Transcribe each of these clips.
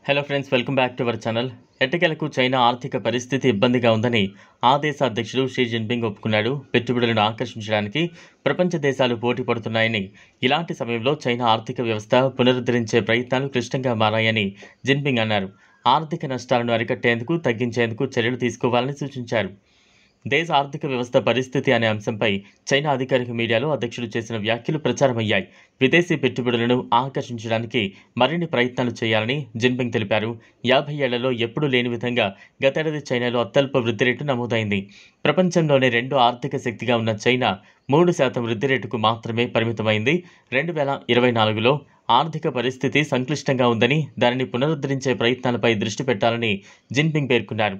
Hello friends, welcome back to our channel. ఎట్టకేలకు China ఆర్థిక పరిస్థితి ఇబ్బందిగా ఉందని ఆ దేశ అధ్యక్షుడు షీ జిన్పింగ్ ఒప్పుకున్నాడు. పెట్టుబడులను ఆకర్షించడానికి ప్రపంచ దేశాలు పోటీ పడుతున్నాయని, ఇలాంటి సమయంలో చైనా ఆర్థిక వ్యవస్థ పునరుద్ధరించే ప్రయత్నాలు క్లిష్టంగా మారాయని జిన్పింగ్ అన్నారు. ఆర్థిక నష్టాలను అరికట్టేందుకు, తగ్గించేందుకు చర్యలు తీసుకోవాలని సూచించారు. దేశ ఆర్థిక వ్యవస్థ పరిస్థితి అనే అంశంపై చైనా అధికారిక మీడియాలో అధ్యక్షుడు చేసిన వ్యాఖ్యలు ప్రచారమయ్యాయి. విదేశీ పెట్టుబడులను ఆకర్షించడానికి మరిన్ని ప్రయత్నాలు చేయాలని జిన్పింగ్ తెలిపారు. 50 ఏళ్లలో ఎప్పుడూ లేని విధంగా గతేడాది చైనాలో అత్యల్ప వృద్ధి రేటు నమోదైంది. ప్రపంచంలోనే రెండో ఆర్థిక శక్తిగా ఉన్న చైనా 3% వృద్ధి రేటుకు మాత్రమే పరిమితమైంది. 2024లో ఆర్థిక పరిస్థితి సంక్లిష్టంగా ఉందని, దానిని పునరుద్ధరించే ప్రయత్నాలపై దృష్టి పెట్టాలని జిన్పింగ్ పేర్కొన్నారు.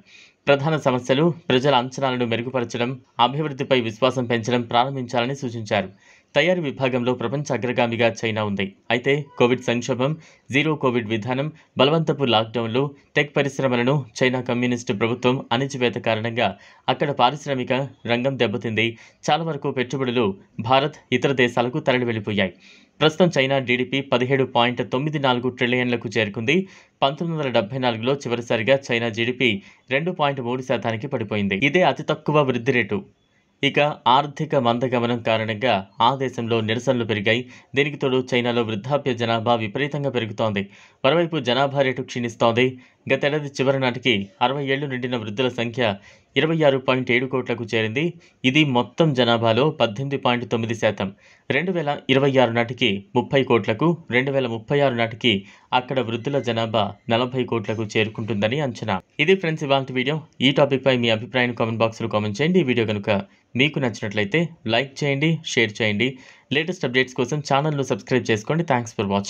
ప్రధాన సమస్యలు ప్రజల అంచనాలను మెరుగుపరచడం, అభివృద్ధిపై విశ్వాసం పెంచడం ప్రారంభించాలని సూచించారు. తయారీ విభాగంలో ప్రపంచ అగ్రగామిగా చైనా ఉంది. అయితే కోవిడ్ సంక్షోభం, జీరో కోవిడ్ విధానం, బలవంతపు లాక్డౌన్లు, టెక్ పరిశ్రమలను చైనా కమ్యూనిస్టు ప్రభుత్వం అణిచివేత కారణంగా అక్కడ పారిశ్రామిక రంగం దెబ్బతింది. చాలా వరకు పెట్టుబడులు భారత్, ఇతర దేశాలకు తరలి వెళ్ళిపోయాయి. ప్రస్తుతం చైనా జీడీపీ 17.94 ట్రిలియన్లకు చేరుకుంది. 1974లో చివరిసారిగా చైనా జీడీపీ 2.3% పడిపోయింది. ఇదే అతి తక్కువ వృద్ధి రేటు. ఇక ఆర్థిక మందగమనం కారణంగా ఆ దేశంలో నిరసనలు పెరిగాయి. దీనికి తోడు చైనాలో వృద్ధాప్య జనాభా విపరీతంగా పెరుగుతోంది. మరోవైపు జనాభా రేటు క్షీణిస్తోంది. గతేడాది చివరి నాటికి 60 ఏళ్లు నిండిన వృద్ధుల సంఖ్య 26.7 కోట్లకు చేరింది. ఇది మొత్తం జనాభాలో 18.9%. 2026 నాటికి 30 కోట్లకు, 2036 నాటికి అక్కడ వృద్ధుల జనాభా 40 కోట్లకు చేరుకుంటుందని అంచనా. ఇది ఫ్రెండ్స్ ఇవాల్టి వీడియో. ఈ టాపిక్ పై మీ అభిప్రాయాన్ని కామెంట్ బాక్స్లో కామెంట్ చేయండి. ఈ వీడియో కనుక మీకు నచ్చినట్లయితే లైక్ చేయండి, షేర్ చేయండి. లేటెస్ట్ అప్డేట్స్ కోసం ఛానల్ను సబ్స్క్రైబ్ చేసుకోండి. Thanks for watching.